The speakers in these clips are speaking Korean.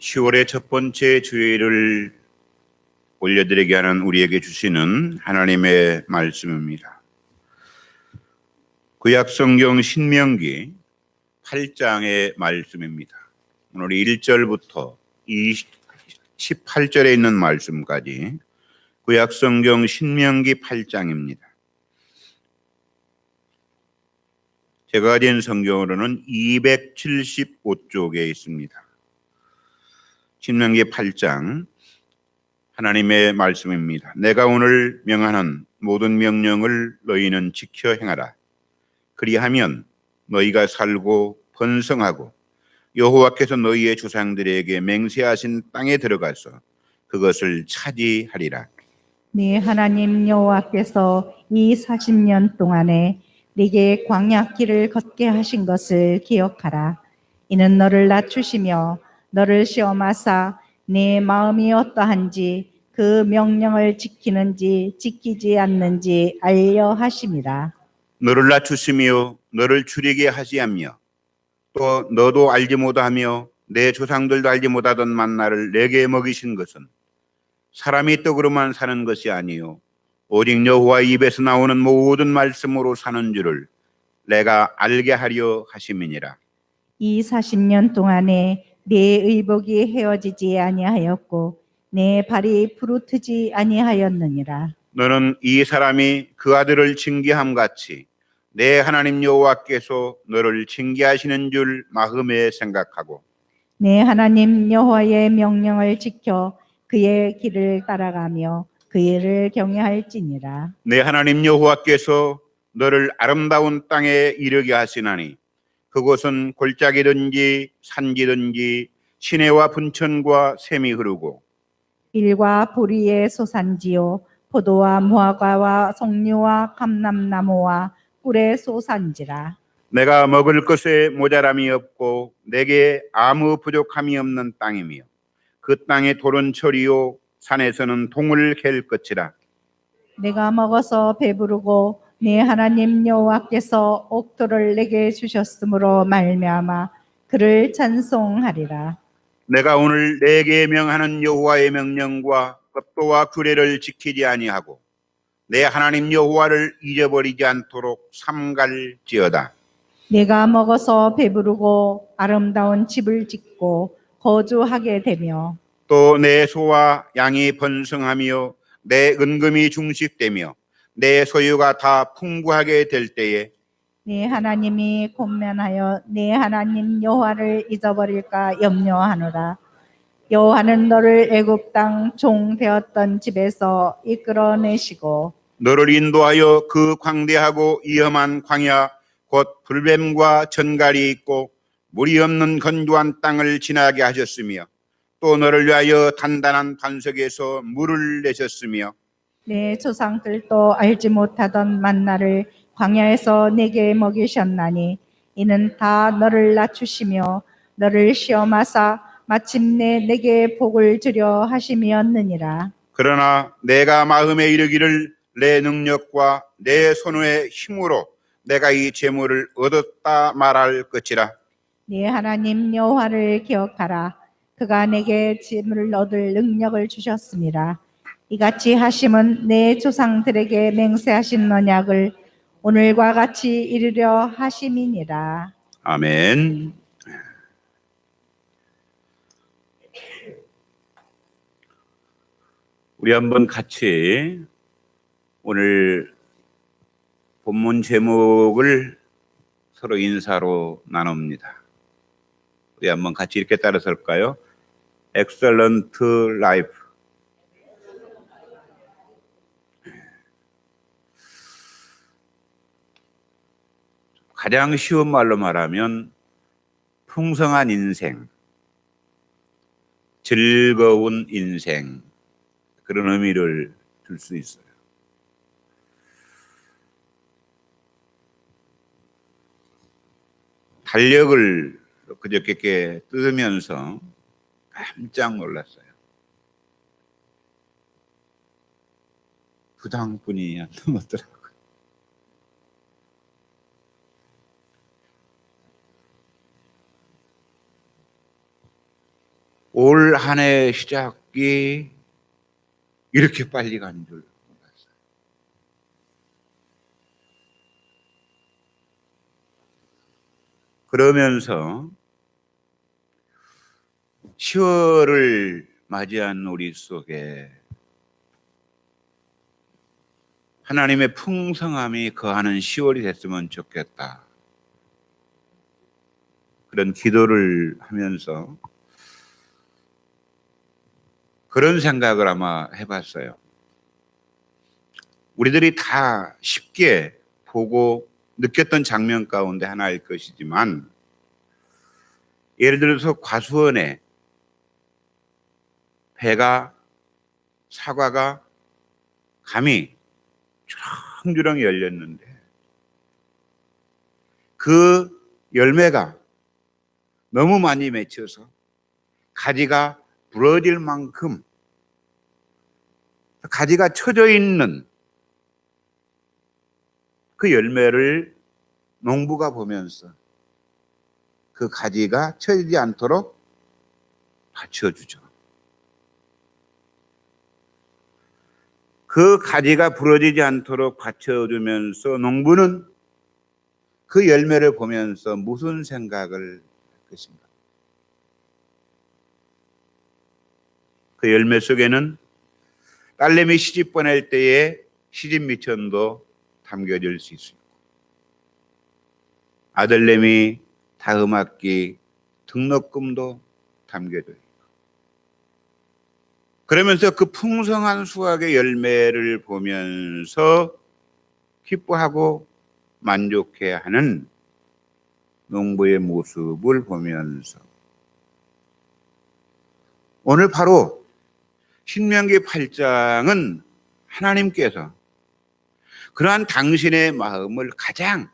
10월의 첫 번째 주일을 올려드리게 하는 우리에게 주시는 하나님의 말씀입니다. 구약성경 신명기 8장의 말씀입니다. 오늘 1절부터 18절에 있는 말씀까지 구약성경 신명기 8장입니다. 제가 가진 성경으로는 275쪽에 있습니다. 신명기 8장 하나님의 말씀입니다. 내가 오늘 명하는 모든 명령을 너희는 지켜 행하라. 그리하면 너희가 살고 번성하고 여호와께서 너희의 조상들에게 맹세하신 땅에 들어가서 그것을 차지하리라. 네 하나님 여호와께서 이 40년 동안에 네게 광야 길을 걷게 하신 것을 기억하라. 이는 너를 낮추시며 너를 시험하사 네 마음이 어떠한지 그 명령을 지키는지 지키지 않는지 알려 하심이라. 너를 낮추시며 너를 줄이게 하시하며 또 너도 알지 못하며 내 조상들도 알지 못하던 만나를 내게 먹이신 것은 사람이 떡으로만 사는 것이 아니요 오직 여호와의 입에서 나오는 모든 말씀으로 사는 줄을 내가 알게 하려 하심이니라. 이 40년 동안에 네 의복이 헤어지지 아니하였고 내 발이 부르트지 아니하였느니라. 너는 이 사람이 그 아들을 징계함 같이 내 하나님 여호와께서 너를 징계하시는 줄 마음에 생각하고 내 하나님 여호와의 명령을 지켜 그의 길을 따라가며 그 일을 경외할지니라. 내 하나님 여호와께서 너를 아름다운 땅에 이르게 하시나니 그곳은 골짜기든지 산지든지 시내와 분천과 샘이 흐르고 일과 보리의 소산지요 포도와 무화과와 석류와 감람나무와 꿀의 소산지라. 내가 먹을 것에 모자람이 없고 내게 아무 부족함이 없는 땅이며 그 땅의 돌은 철이요 산에서는 동을 갤 것이라. 내가 먹어서 배부르고 네 하나님 여호와께서 옥토를 내게 주셨으므로 말미암아 그를 찬송하리라. 내가 오늘 내게 명하는 여호와의 명령과 법도와 규례를 지키지 아니하고 내 하나님 여호와를 잊어버리지 않도록 삼갈지어다. 내가 먹어서 배부르고 아름다운 집을 짓고 거주하게 되며 또 내 소와 양이 번성하며 내 은금이 중식되며 내 소유가 다 풍부하게 될 때에 네 하나님이 권면하여 네 하나님 여호와를 잊어버릴까 염려하노라. 여호와는 너를 애굽 땅 종 되었던 집에서 이끌어내시고 너를 인도하여 그 광대하고 위험한 광야 곧 불뱀과 전갈이 있고 물이 없는 건조한 땅을 지나게 하셨으며 또 너를 위하여 단단한 반석에서 물을 내셨으며 내 조상들도 알지 못하던 만나를 광야에서 내게 먹이셨나니 이는 다 너를 낮추시며 너를 시험하사 마침내 내게 복을 주려 하심이었느니라. 그러나 내가 마음에 이르기를 내 능력과 내 손의 힘으로 내가 이 재물을 얻었다 말할 것이라. 네 하나님 여호와를 기억하라. 그가 내게 짐을 얻을 능력을 주셨습니다. 이같이 하심은 내 조상들에게 맹세하신 언약을 오늘과 같이 이루려 하심이니라. 아멘. 우리 한번 같이 오늘 본문 제목을 서로 인사로 나눕니다. 우리 한번 같이 이렇게 따라서 할까요? Excellent Life. 가장 쉬운 말로 말하면 풍성한 인생, 즐거운 인생, 그런 의미를 줄 수 있어요. 달력을 그저께 뜯으면서 깜짝 놀랐어요. 두 장뿐이 안 넘었더라고요. 올 한 해 시작이 이렇게 빨리 간 줄 몰랐어요. 그러면서 10월을 맞이한 우리 속에 하나님의 풍성함이 거하는 10월이 됐으면 좋겠다. 그런 기도를 하면서 그런 생각을 아마 해봤어요. 우리들이 다 쉽게 보고 느꼈던 장면 가운데 하나일 것이지만, 예를 들어서 과수원에 배가, 사과가, 감이 주렁주렁 열렸는데 그 열매가 너무 많이 맺혀서 가지가 부러질 만큼 가지가 쳐져 있는 그 열매를 농부가 보면서 그 가지가 쳐지지 않도록 받쳐주죠. 그 가지가 부러지지 않도록 받쳐주면서 농부는 그 열매를 보면서 무슨 생각을 할 것인가? 그 열매 속에는 딸내미 시집 보낼 때의 시집 미천도 담겨질 수 있습니다. 아들내미 다음학기 등록금도 담겨져 있고, 그러면서 그 풍성한 수확의 열매를 보면서 기뻐하고 만족해하는 농부의 모습을 보면서 오늘 바로 신명기 8장은 하나님께서 그러한 당신의 마음을 가장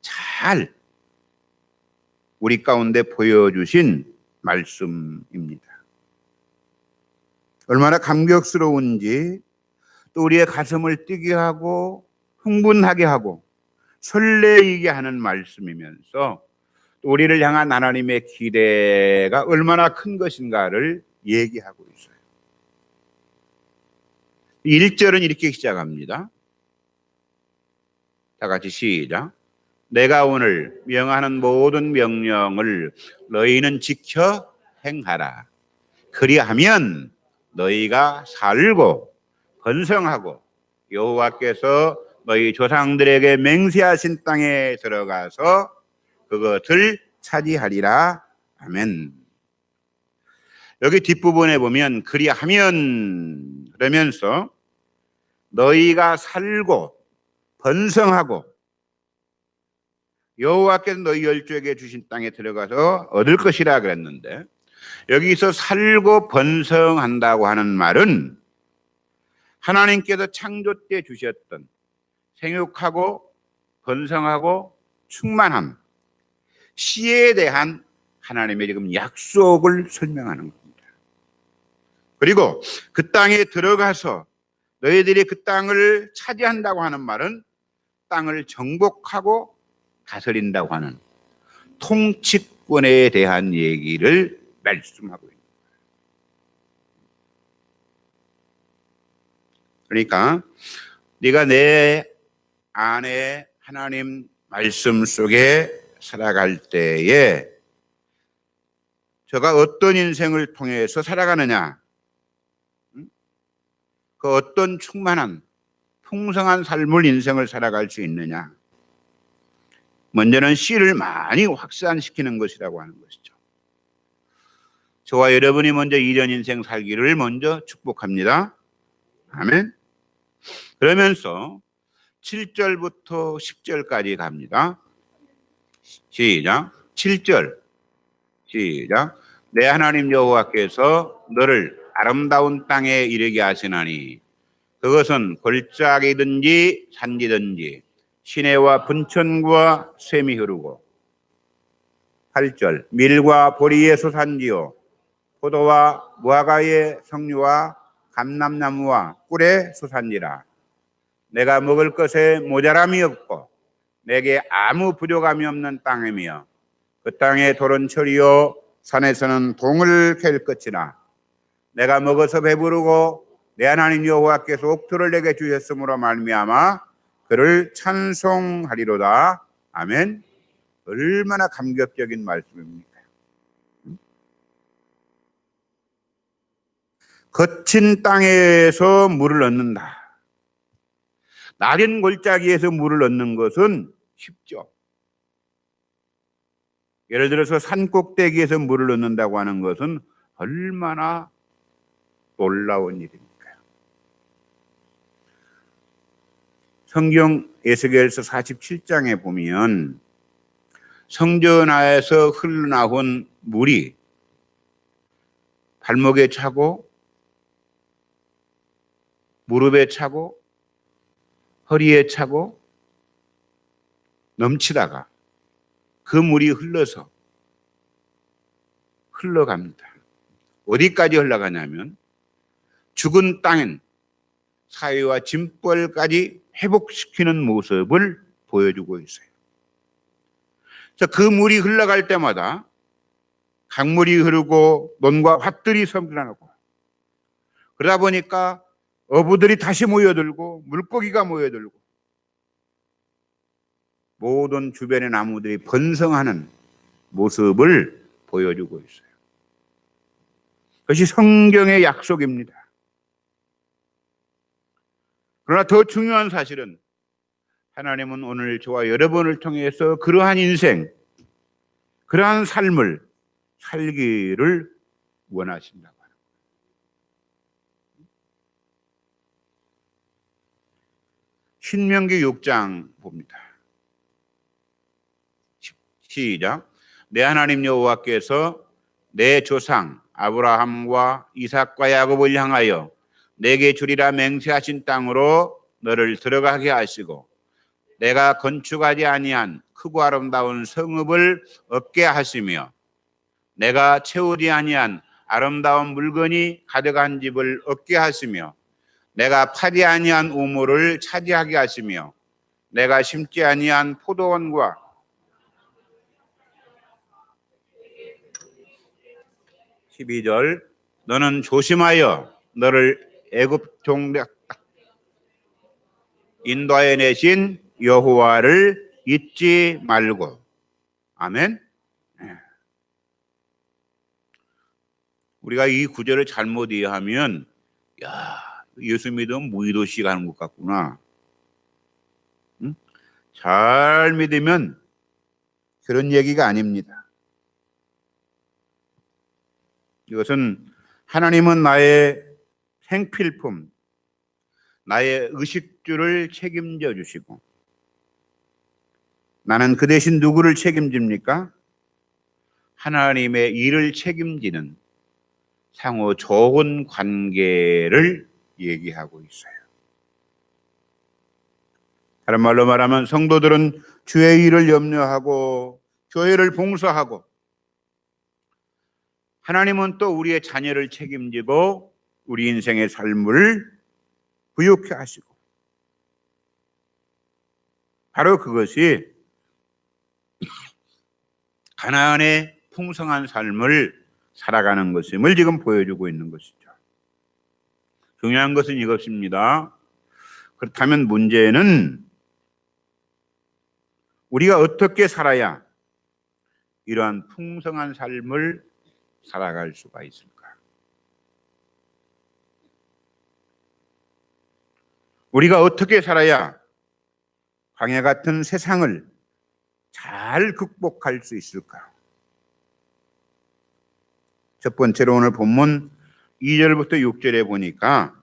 잘 우리 가운데 보여주신 말씀입니다. 얼마나 감격스러운지, 또 우리의 가슴을 뛰게 하고 흥분하게 하고 설레이게 하는 말씀이면서 또 우리를 향한 하나님의 기대가 얼마나 큰 것인가를 얘기하고 있어요. 1절은 이렇게 시작합니다. 다 같이 시작. 내가 오늘 명하는 모든 명령을 너희는 지켜 행하라. 그리하면 너희가 살고 번성하고 여호와께서 너희 조상들에게 맹세하신 땅에 들어가서 그것을 차지하리라. 아멘. 여기 뒷부분에 보면 그리하면 그러면서 너희가 살고 번성하고 여호와께서 너희 열조에게 주신 땅에 들어가서 얻을 것이라 그랬는데, 여기서 살고 번성한다고 하는 말은 하나님께서 창조 때 주셨던 생육하고 번성하고 충만함, 시에 대한 하나님의 지금 약속을 설명하는 겁니다. 그리고 그 땅에 들어가서 너희들이 그 땅을 차지한다고 하는 말은 땅을 정복하고 다스린다고 하는 통치권에 대한 얘기를 말씀하고 있습니다. 그러니까 네가 내 안에 하나님 말씀 속에 살아갈 때에 저가 어떤 인생을 통해서 살아가느냐, 그 어떤 충만한 풍성한 삶을 인생을 살아갈 수 있느냐, 먼저는 씨를 많이 확산시키는 것이라고 하는 것이죠. 저와 여러분이 먼저 이런 인생 살기를 먼저 축복합니다. 아멘. 그러면서 7절부터 10절까지 갑니다. 시작. 7절 시작. 내 하나님 여호와께서 너를 아름다운 땅에 이르게 하시나니 그것은 골짜기든지 산지든지 시내와 분천과 샘이 흐르고, 8절 밀과 보리의 소산지요 포도와 무화과의 석류와 감람나무와 꿀의 소산지라. 내가 먹을 것에 모자람이 없고 내게 아무 부족함이 없는 땅이며 그 땅의 돌은 철이요 산에서는 동을 캘 것이나 내가 먹어서 배부르고 내 하나님 여호와께서 옥토를 내게 주셨으므로 말미암아 그를 찬송하리로다. 아멘. 얼마나 감격적인 말씀입니까? 거친 땅에서 물을 얻는다. 낮은 골짜기에서 물을 얻는 것은 쉽죠. 예를 들어서 산 꼭대기에서 물을 얻는다고 하는 것은 얼마나 놀라운 일입니까? 성경 에스겔서 47장에 보면 성전 안에서 흘러나온 물이 발목에 차고 무릎에 차고 허리에 차고 넘치다가 그 물이 흘러갑니다. 어디까지 흘러가냐면 죽은 땅엔 사위와 짐벌까지 회복시키는 모습을 보여주고 있어요. 그 물이 흘러갈 때마다 강물이 흐르고 논과 밭들이 성장하고 그러다 보니까 어부들이 다시 모여들고 물고기가 모여들고 모든 주변의 나무들이 번성하는 모습을 보여주고 있어요. 그것이 성경의 약속입니다. 그러나 더 중요한 사실은 하나님은 오늘 저와 여러분을 통해서 그러한 인생, 그러한 삶을 살기를 원하신다고 하는 거예요. 신명기 6장 봅니다. 시작. 내 하나님 여호와께서 내 조상 아브라함과 이삭과 야곱을 향하여 내게 주리라 맹세하신 땅으로 너를 들어가게 하시고 내가 건축하지 아니한 크고 아름다운 성읍을 얻게 하시며 내가 채우지 아니한 아름다운 물건이 가득한 집을 얻게 하시며 내가 파지 아니한 우물을 차지하게 하시며 내가 심지 아니한 포도원과 12절 너는 조심하여 너를 애굽 종력 인도하여 내신 여호와를 잊지 말고. 아멘. 우리가 이 구절을 잘못 이해하면 야, 예수 믿으면 무의도시 가는 것 같구나. 응? 잘 믿으면 그런 얘기가 아닙니다. 이것은 하나님은 나의 생필품, 나의 의식주를 책임져 주시고 나는 그 대신 누구를 책임집니까? 하나님의 일을 책임지는 상호 좋은 관계를 얘기하고 있어요. 다른 말로 말하면 성도들은 주의 일을 염려하고 교회를 봉사하고 하나님은 또 우리의 자녀를 책임지고 우리 인생의 삶을 부유케 하시고 바로 그것이 가나안의 풍성한 삶을 살아가는 것임을 지금 보여주고 있는 것이죠. 중요한 것은 이것입니다. 그렇다면 문제는 우리가 어떻게 살아야 이러한 풍성한 삶을 살아갈 수가 있을까? 우리가 어떻게 살아야 광야 같은 세상을 잘 극복할 수 있을까? 첫 번째로 오늘 본문 2절부터 6절에 보니까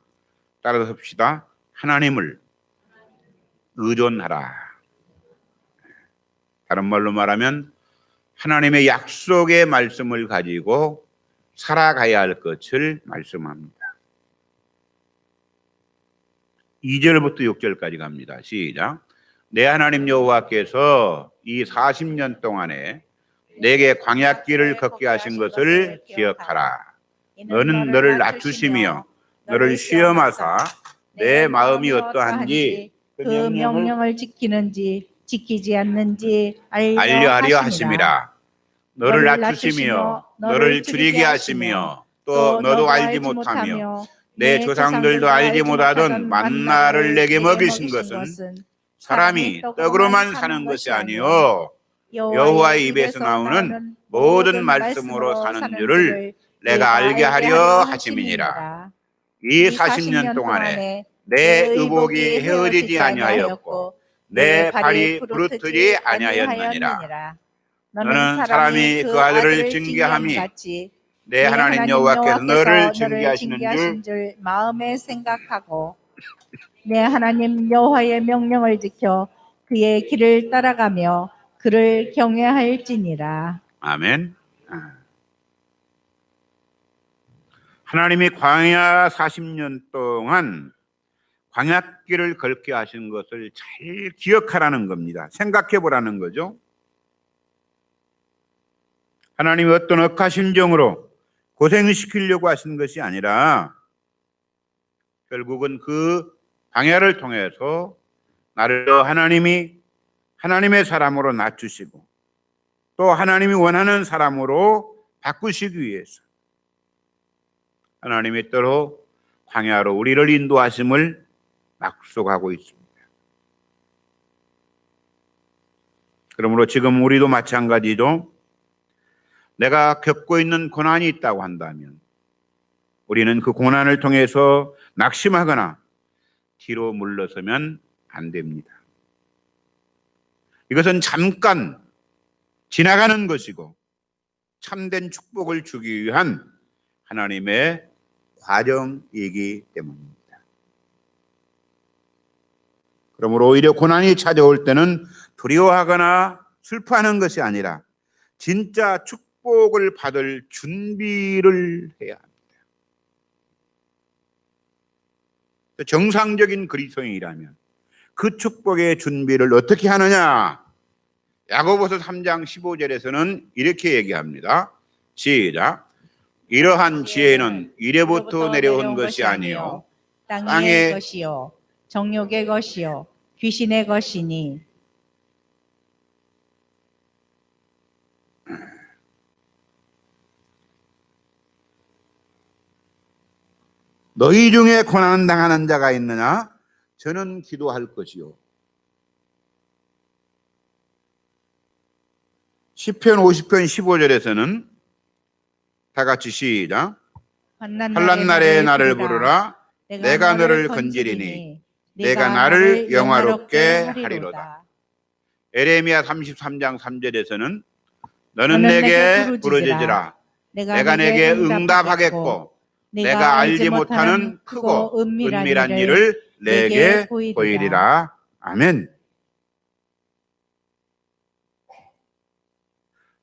따라서 봅시다. 하나님을 의존하라. 다른 말로 말하면 하나님의 약속의 말씀을 가지고 살아가야 할 것을 말씀합니다. 2절부터 6절까지 갑니다. 시작. 내 하나님 여호와께서 이 40년 동안에 내게 광야길을 걷게 하신 것을 기억하라. 너는 너를 낮추시며 너를 시험하사 내 마음이 어떠한지 그 명령을 지키는지 지키지 않는지 알려하려 하심이라. 너를 낮추시며 너를 줄이게 하시며 또 너도 알지 못하며 내 조상들도 알지 못하던 만나를 내게 먹이신 것은 사람이 떡으로만 사는 것이 아니요 여호와의 입에서 나오는 모든 말씀으로 사는 줄을 내가 알게 하려 하심이니라. 이 40년 동안에 내 의복이 헤어지지 아니하였고 내 발이 부르트지 아니하였느니라. 너는 사람이 그 아들을 징계함이 내 하나님 여호와께서 너를 징계하시는 줄 마음에 생각하고 내 하나님 여호와의 명령을 지켜 그의 길을 따라가며 그를 경외할지니라. 아멘. 하나님이 광야 40년 동안 광야길을 걷게 하신 것을 잘 기억하라는 겁니다. 생각해 보라는 거죠. 하나님이 어떤 억하신 정으로 고생시키려고 하신 것이 아니라 결국은 그 광야를 통해서 나를 하나님이 하나님의 사람으로 낮추시고 또 하나님이 원하는 사람으로 바꾸시기 위해서 하나님이 때로 광야로 우리를 인도하심을 약속하고 있습니다. 그러므로 지금 우리도 마찬가지로 내가 겪고 있는 고난이 있다고 한다면 우리는 그 고난을 통해서 낙심하거나 뒤로 물러서면 안 됩니다. 이것은 잠깐 지나가는 것이고 참된 축복을 주기 위한 하나님의 과정이기 때문입니다. 그러므로 오히려 고난이 찾아올 때는 두려워하거나 슬퍼하는 것이 아니라 진짜 축복을 받을 준비를 해야 합니다. 정상적인 그리스도인이라면 그 축복의 준비를 어떻게 하느냐? 야고보서 3장 15절에서는 이렇게 얘기합니다. 시작. 이러한 지혜는 이래부터 내려온 것이 아니요 땅의 것이요 정욕의 것이요 귀신의 것이니 너희 중에 고난 당하는 자가 있느냐? 저는 기도할 것이요. 시편 50편 15절에서는 다 같이 시작. 환난 날에 나를 부르라. 내가 너를 건지리니 내가 나를 영화롭게 하리로다. 에레미야 33장 3절에서는 너는 내게 부르짖으라. 내가 내게 응답하겠고 내가 알지 못하는 크고 은밀한 일을 내게 보이리라. 아멘.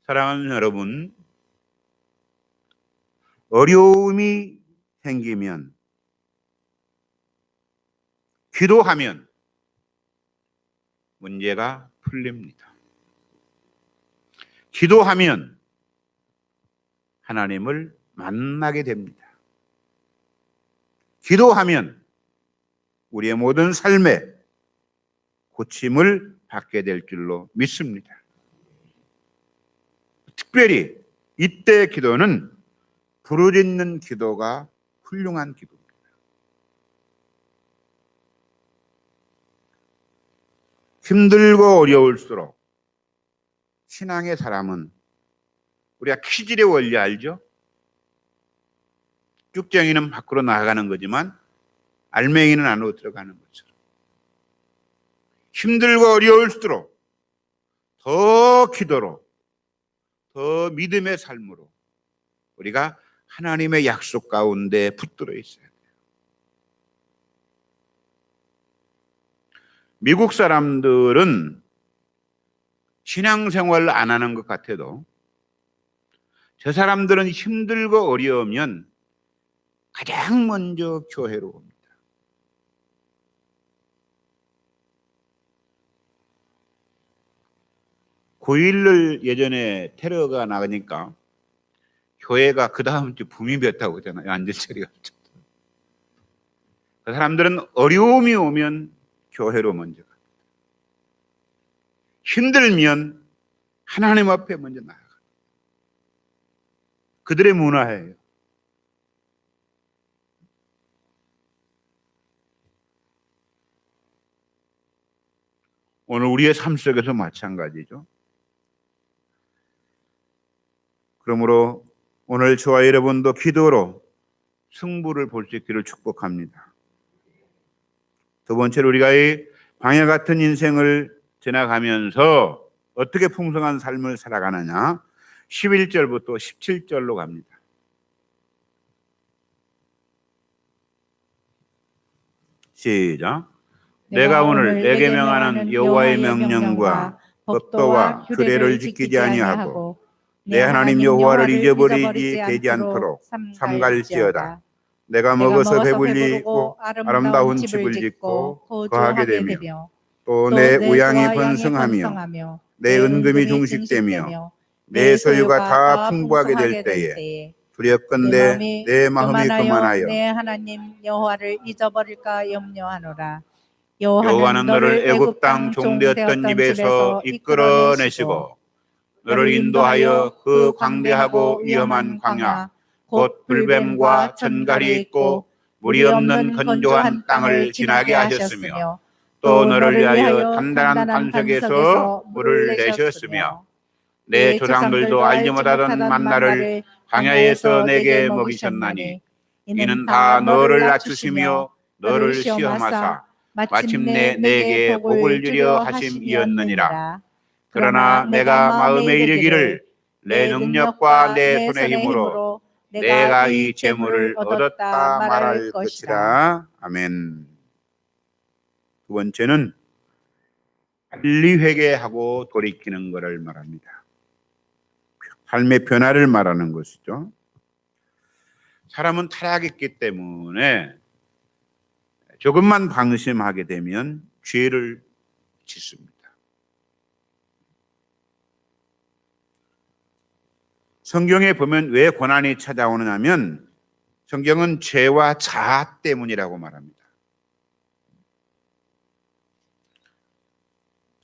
사랑하는 여러분, 어려움이 생기면 기도하면 문제가 풀립니다. 기도하면 하나님을 만나게 됩니다. 기도하면 우리의 모든 삶에 고침을 받게 될 줄로 믿습니다. 특별히 이때 기도는 부르짖는 기도가 훌륭한 기도입니다. 힘들고 어려울수록 신앙의 사람은 우리가 키질의 원리 알죠? 쭉정이는 밖으로 나가는 거지만 알맹이는 안으로 들어가는 것처럼 힘들고 어려울수록 더 기도로 더 믿음의 삶으로 우리가 하나님의 약속 가운데 붙들어 있어야 돼요. 미국 사람들은 신앙생활을 안 하는 것 같아도 저 사람들은 힘들고 어려우면 가장 먼저 교회로 옵니다. (9.11) 예전에 테러가 나니까 교회가 그 다음 주 붐이 폈다고 하잖아요. 안전처리가. 그 사람들은 어려움이 오면 교회로 먼저 갑니다. 힘들면 하나님 앞에 먼저 나아갑니다. 그들의 문화예요. 오늘 우리의 삶 속에서 마찬가지죠. 그러므로 오늘 저와 여러분도 기도로 승부를 볼 수 있기를 축복합니다. 두 번째로 우리가 이 광야 같은 인생을 지나가면서 어떻게 풍성한 삶을 살아가느냐, 11절부터 17절로 갑니다. 시작. 내가 오늘 내게 명하는 여호와의 명령과 법도와 규례를 지키지 아니하고 내 하나님 여호와를 잊어버리지 되지 않도록 삼갈지어다. 내가 먹어서 배불리고 아름다운 집을 짓고 거하게 되며 또 내 우양이 번성하며 내 은금이 중식되며 내 소유가 다 풍부하게 될 때에 두렵건대 내 마음이 그만하여 내 하나님 여호와를 잊어버릴까 염려하노라. 여호와는 너를 애굽 땅 종되었던 집에서 이끌어내시고 너를 인도하여 그 광대하고 위험한 광야 곧 불뱀과 전갈이 있고 물이 없는 건조한 땅을 지나게 하셨으며 또 너를 위하여 단단한 반석에서 물을 내셨으며 내 조상들도 알지 못하던 만나를 광야에서 내게 먹이셨나니 이는 다 너를 낮추시며 너를 시험하사 마침내 내게 복을 주려 하심이었느니라. 그러나 내가 마음에 이르기를 내 능력과 내 손의 힘으로 내가 이 재물을 얻었다 말할 것이라. 아멘. 두 번째는 빨리 회개하고 돌이키는 것을 말합니다. 삶의 변화를 말하는 것이죠. 사람은 타락했기 때문에 조금만 방심하게 되면 죄를 짓습니다. 성경에 보면 왜 고난이 찾아오느냐 하면 성경은 죄와 자아 때문이라고 말합니다.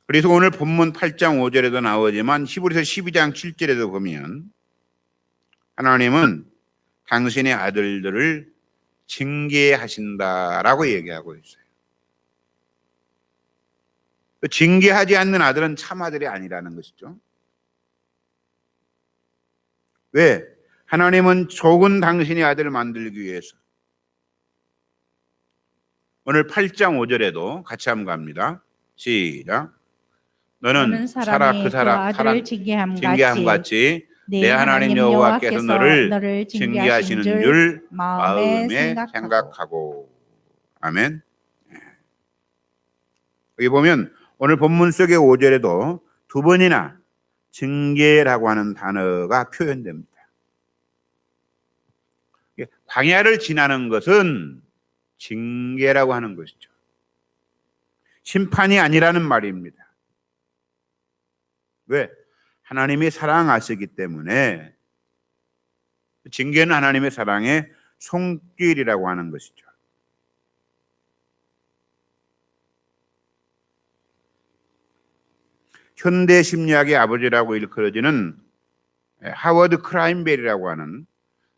그래서 오늘 본문 8장 5절에도 나오지만 히브리서 12장 7절에도 보면 하나님은 당신의 아들들을 징계하신다라고 얘기하고 있어요. 징계하지 않는 아들은 참 아들이 아니라는 것이죠. 왜? 하나님은 좋은 당신의 아들을 만들기 위해서. 오늘 8장 5절에도 같이 한번 갑니다. 시작. 너는 사라 그 사람 징계함 같이 내 하나님 여호와께서 너를 징계하시는 줄 마음에 생각하고. 아멘. 여기 보면 오늘 본문 속의 5절에도 두 번이나 징계라고 하는 단어가 표현됩니다. 광야를 지나는 것은 징계라고 하는 것이죠. 심판이 아니라는 말입니다. 왜? 하나님이 사랑하시기 때문에 징계는 하나님의 사랑의 손길이라고 하는 것이죠. 현대 심리학의 아버지라고 일컬어지는 하워드 크라인벨이라고 하는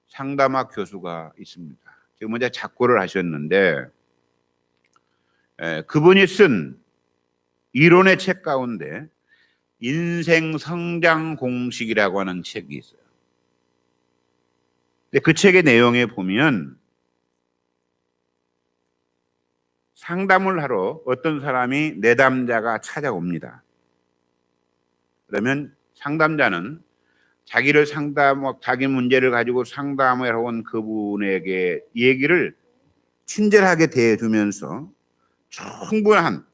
상담학 교수가 있습니다. 지금 먼저 작고를 하셨는데 그분이 쓴 이론의 책 가운데 인생 성장 공식이라고 하는 책이 있어요. 근데 그 책의 내용에 보면 상담을 하러 어떤 사람이 내담자가 찾아옵니다. 그러면 상담자는 자기 문제를 가지고 상담을 온 그분에게 얘기를 친절하게 대해주면서 충분한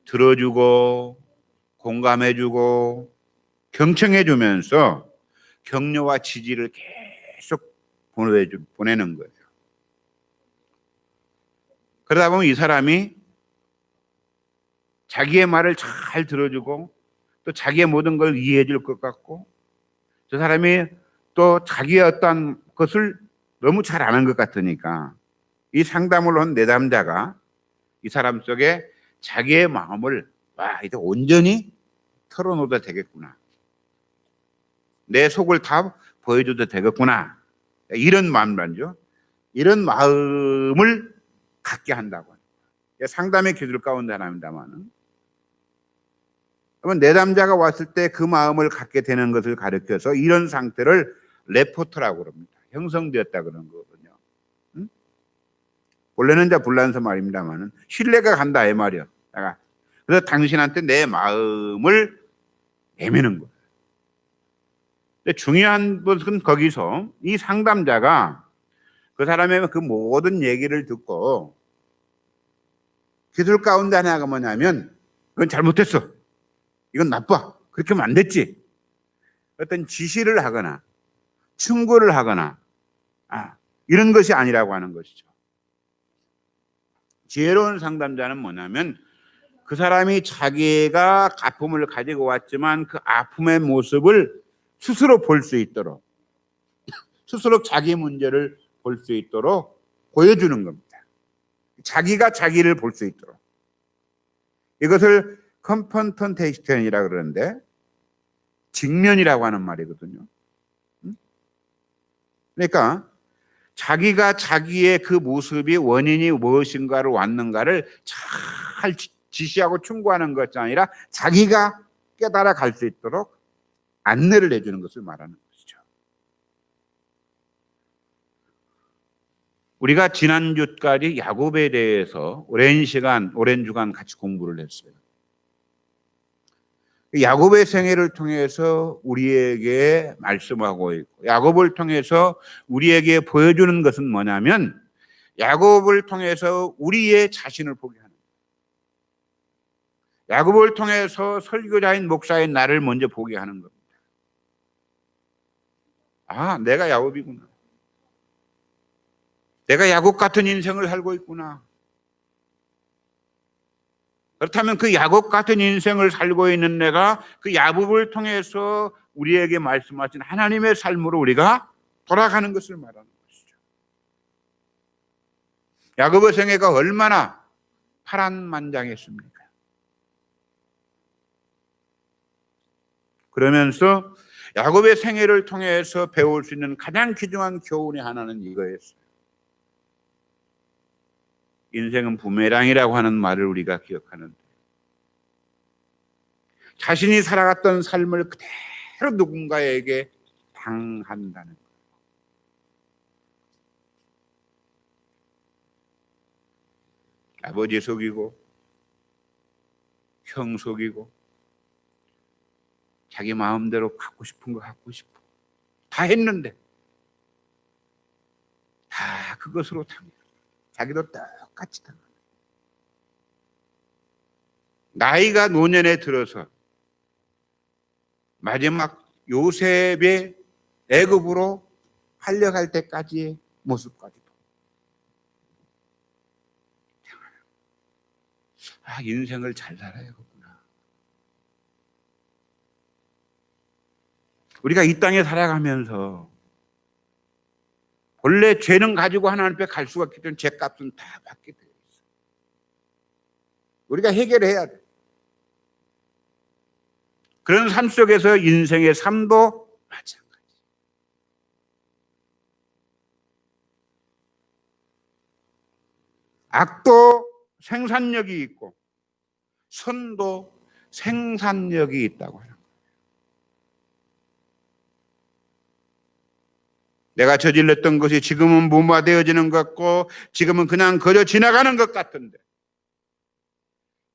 들어주고 공감해주고 경청해주면서 격려와 지지를 계속 보내는 거예요. 그러다 보면 이 사람이 자기의 말을 잘 들어주고 또 자기의 모든 걸 이해해 줄 것 같고 저 사람이 또 자기의 어떤 것을 너무 잘 아는 것 같으니까 이 상담을 한 내담자가 이 사람 속에 자기의 마음을 이제 온전히 털어놓어도 되겠구나. 내 속을 다 보여줘도 되겠구나. 이런 마음이죠. 이런 마음을 갖게 한다고. 상담의 기술 가운데 하나입니다만은. 그러면 내담자가 왔을 때 그 마음을 갖게 되는 것을 가르쳐서 이런 상태를 레포트라고 그럽니다. 형성되었다 그런 거거든요. 응? 원래는 이제 불란서 말입니다만은 신뢰가 간다 이 말이요. 그래서 당신한테 내 마음을 내미는 거예요. 근데 중요한 것은 거기서 이 상담자가 그 사람의 그 모든 얘기를 듣고 기술 가운데 하나가 뭐냐면 그건 잘못했어. 이건 나빠. 그렇게 하면 안 됐지. 어떤 지시를 하거나 충고를 하거나 이런 것이 아니라고 하는 것이죠. 지혜로운 상담자는 뭐냐면 그 사람이 자기가 아픔을 가지고 왔지만 그 아픔의 모습을 스스로 볼 수 있도록 스스로 자기 문제를 볼 수 있도록 보여주는 겁니다. 자기가 자기를 볼 수 있도록. 이것을 컨펀턴테이션이라고 그러는데 직면이라고 하는 말이거든요. 그러니까 자기가 자기의 그 모습이 원인이 무엇인가를 왔는가를 잘 지시하고 충고하는 것이 아니라 자기가 깨달아 갈 수 있도록 안내를 해주는 것을 말하는 것이죠. 우리가 지난주까지 야곱에 대해서 오랜 주간 같이 공부를 했어요. 야곱의 생애를 통해서 우리에게 말씀하고 있고 야곱을 통해서 우리에게 보여주는 것은 뭐냐면 야곱을 통해서 우리의 자신을 보게 하는 거예요. 야곱을 통해서 설교자인 목사인 나를 먼저 보게 하는 겁니다. 내가 야곱이구나. 내가 야곱 같은 인생을 살고 있구나. 그렇다면 그 야곱 같은 인생을 살고 있는 내가 그 야곱을 통해서 우리에게 말씀하신 하나님의 삶으로 우리가 돌아가는 것을 말하는 것이죠. 야곱의 생애가 얼마나 파란만장했습니까? 그러면서 야곱의 생애를 통해서 배울 수 있는 가장 귀중한 교훈의 하나는 이거였어요. 인생은 부메랑이라고 하는 말을 우리가 기억하는데 자신이 살아갔던 삶을 그대로 누군가에게 당한다는 거예요. 아버지 속이고 형 속이고 자기 마음대로 갖고 싶은 거 갖고 싶어 다 했는데 다 그것으로 당해요. 자기도 똑같이 당합니다. 나이가 노년에 들어서 마지막 요셉의 애굽으로 팔려갈 때까지의 모습까지도 인생을 잘 살아야겠구나. 우리가 이 땅에 살아가면서 본래 죄는 가지고 하나님 앞에 갈 수가 없기 때문에 죄값은 다 받게 되어 있어요. 우리가 해결해야 돼. 그런 삶 속에서 인생의 삶도 마찬가지. 악도 생산력이 있고 선도 생산력이 있다고 해요. 내가 저질렀던 것이 지금은 무마되어지는 것 같고 지금은 그냥 거저 지나가는 것 같은데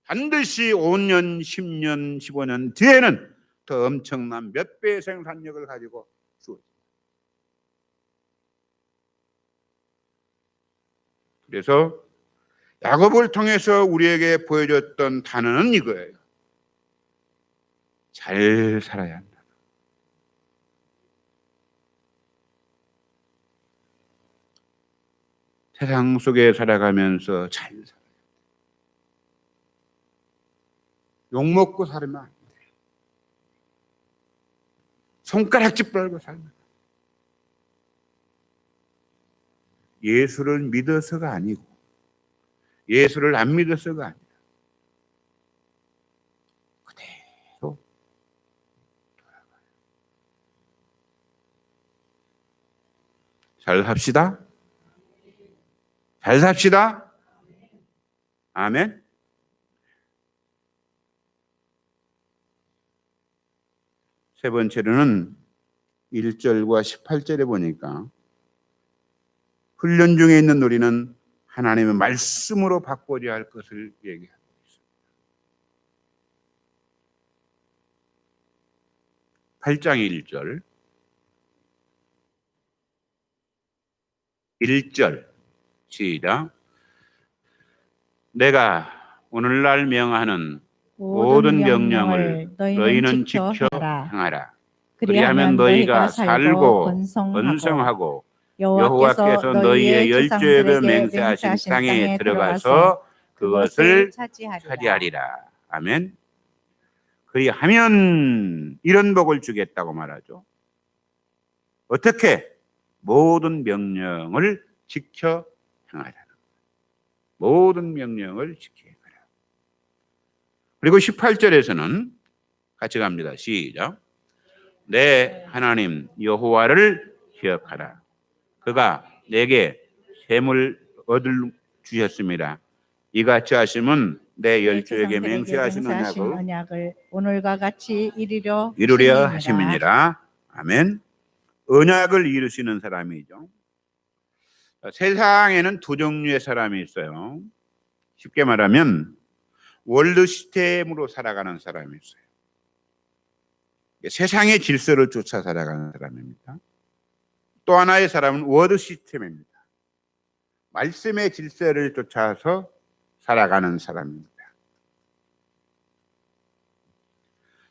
반드시 5년, 10년, 15년 뒤에는 더 엄청난 몇 배의 생산력을 가지고 주어집니다. 그래서 야곱을 통해서 우리에게 보여줬던 단어는 이거예요. 잘 살아야 한다. 세상 속에 살아가면서 잘 살아야 돼. 욕먹고 살면 안 돼. 손가락질 빨고 살면 안 돼. 예수를 믿어서가 아니고 예수를 안 믿어서가 아니라 그대로 돌아가요. 잘 삽시다. 잘 삽시다. 아멘. 세 번째로는 1절과 18절에 보니까 훈련 중에 있는 우리는 하나님의 말씀으로 바꿔야 할 것을 얘기합니다. 8장의 1절. 1절 시작. 내가 오늘날 명하는 모든 명령을 너희는 지켜 행하라. 그리하면 너희가 살고 번성하고 여호와께서 너희의 열조에게 맹세하신 땅에 들어가서 그것을 차지하리라. 아멘. 그리하면 이런 복을 주겠다고 말하죠. 어떻게? 모든 명령을 지켜 행하라. 모든 명령을 지켜 행하라. 그리고 18절에서는 같이 갑니다. 시작. 내 하나님 여호와를 기억하라. 그가 내게 샘을 얻을 주셨습니다. 이같이 하심은 내 열조에게 맹세하신 언약을 오늘과 같이 이루려 하심이니라. 아멘. 언약을 이루시는 사람이죠. 세상에는 두 종류의 사람이 있어요. 쉽게 말하면 월드 시스템으로 살아가는 사람이 있어요. 세상의 질서를 쫓아 살아가는 사람입니다. 또 하나의 사람은 워드 시스템입니다. 말씀의 질서를 쫓아서 살아가는 사람입니다.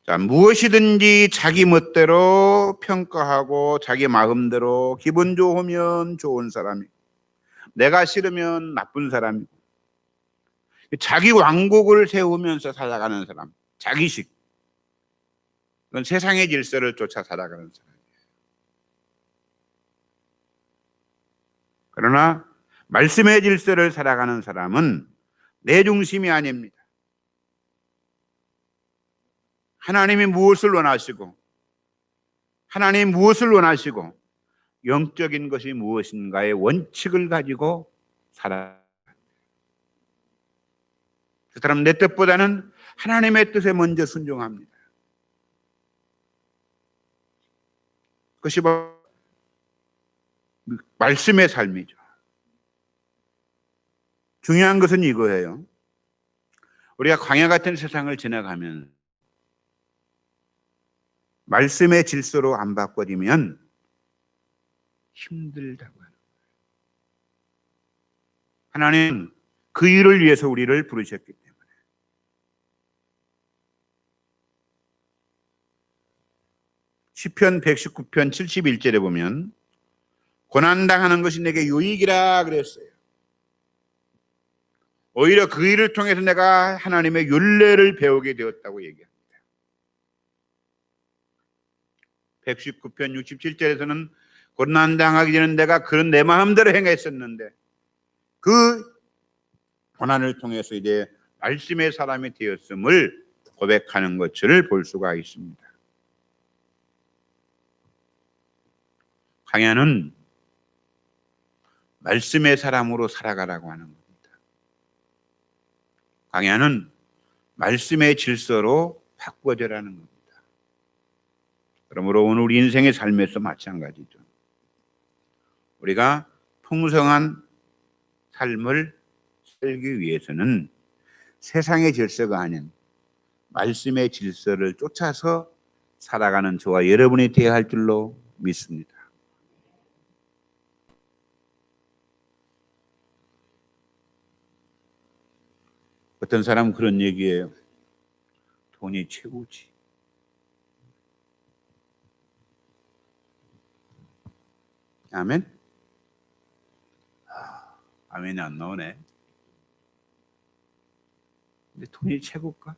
자, 무엇이든지 자기 멋대로 평가하고 자기 마음대로 기분 좋으면 좋은 사람이고 내가 싫으면 나쁜 사람이고 자기 왕국을 세우면서 살아가는 사람, 자기식. 그건 세상의 질서를 쫓아 살아가는 사람이에요. 그러나 말씀의 질서를 살아가는 사람은 내 중심이 아닙니다. 하나님이 무엇을 원하시고 하나님이 무엇을 원하시고 영적인 것이 무엇인가의 원칙을 가지고 살아갑니다. 그 사람은 내 뜻보다는 하나님의 뜻에 먼저 순종합니다. 그것이 바로 말씀의 삶이죠. 중요한 것은 이거예요. 우리가 광야 같은 세상을 지나가면 말씀의 질서로 안 바꿔지면 힘들다고 하는 거예요. 하나님은 그 일을 위해서 우리를 부르셨기 때문에. 시편 119편 71절에 보면 고난당하는 것이 내게 유익이라 그랬어요. 오히려 그 일을 통해서 내가 하나님의 율례를 배우게 되었다고 얘기합니다. 119편 67절에서는 고난당하기 전에 내가 그런 내 마음대로 행했었는데 그 고난을 통해서 이제 말씀의 사람이 되었음을 고백하는 것을 볼 수가 있습니다. 광야는 말씀의 사람으로 살아가라고 하는 겁니다. 광야는 말씀의 질서로 바꿔져라는 겁니다. 그러므로 오늘 우리 인생의 삶에서 마찬가지죠. 우리가 풍성한 삶을 살기 위해서는 세상의 질서가 아닌 말씀의 질서를 쫓아서 살아가는 저와 여러분이 되어야 할 줄로 믿습니다. 어떤 사람은 그런 얘기예요. 돈이 최고지. 아멘? 아멘이 안 나오네. 근데 돈이 최고일까?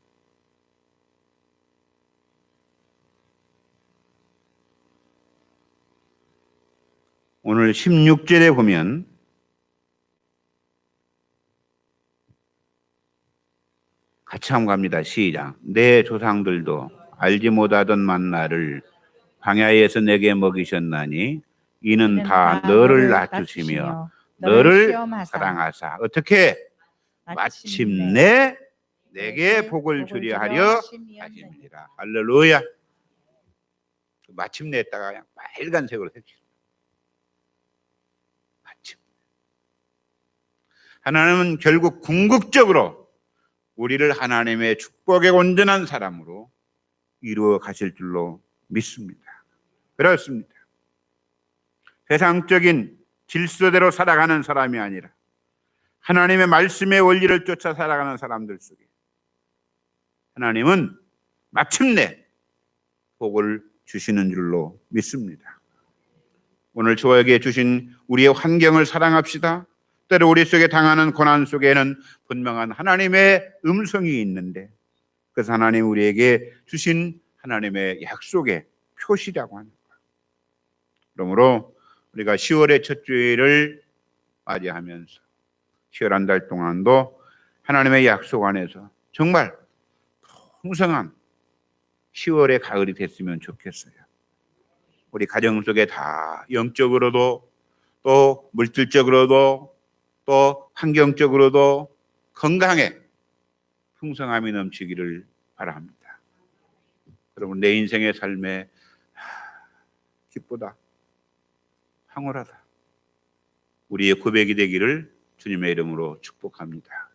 오늘 16절에 보면 같이 한번 갑니다. 시작. 내 조상들도 알지 못하던 만나를 광야에서 내게 먹이셨나니 이는 다 너를 낮추시며 너를 사랑하사 어떻게 마침내 내게 복을 주려 하려 하십니다. 할렐루야. 마침내에다가 그냥 빨간색으로 색칠. 마침. 하나님은 결국 궁극적으로 우리를 하나님의 축복의 온전한 사람으로 이루어 가실 줄로 믿습니다. 그렇습니다. 세상적인 질서대로 살아가는 사람이 아니라 하나님의 말씀의 원리를 쫓아 살아가는 사람들 속에 하나님은 마침내 복을 주시는 줄로 믿습니다. 오늘 저에게 주신 우리의 환경을 사랑합시다. 때로 우리 속에 당하는 고난 속에는 분명한 하나님의 음성이 있는데 그래서 하나님 우리에게 주신 하나님의 약속의 표시라고 하는 거예요. 그러므로 우리가 10월의 첫 주일을 맞이하면서 10월 한 달 동안도 하나님의 약속 안에서 정말 풍성한 10월의 가을이 됐으면 좋겠어요. 우리 가정 속에 다 영적으로도 또 물질적으로도 또 환경적으로도 건강에 풍성함이 넘치기를 바랍니다. 여러분 내 인생의 삶에 기쁘다, 황홀하다. 우리의 고백이 되기를 주님의 이름으로 축복합니다.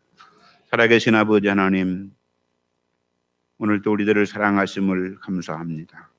살아계신 아버지 하나님, 오늘도 우리들을 사랑하심을 감사합니다.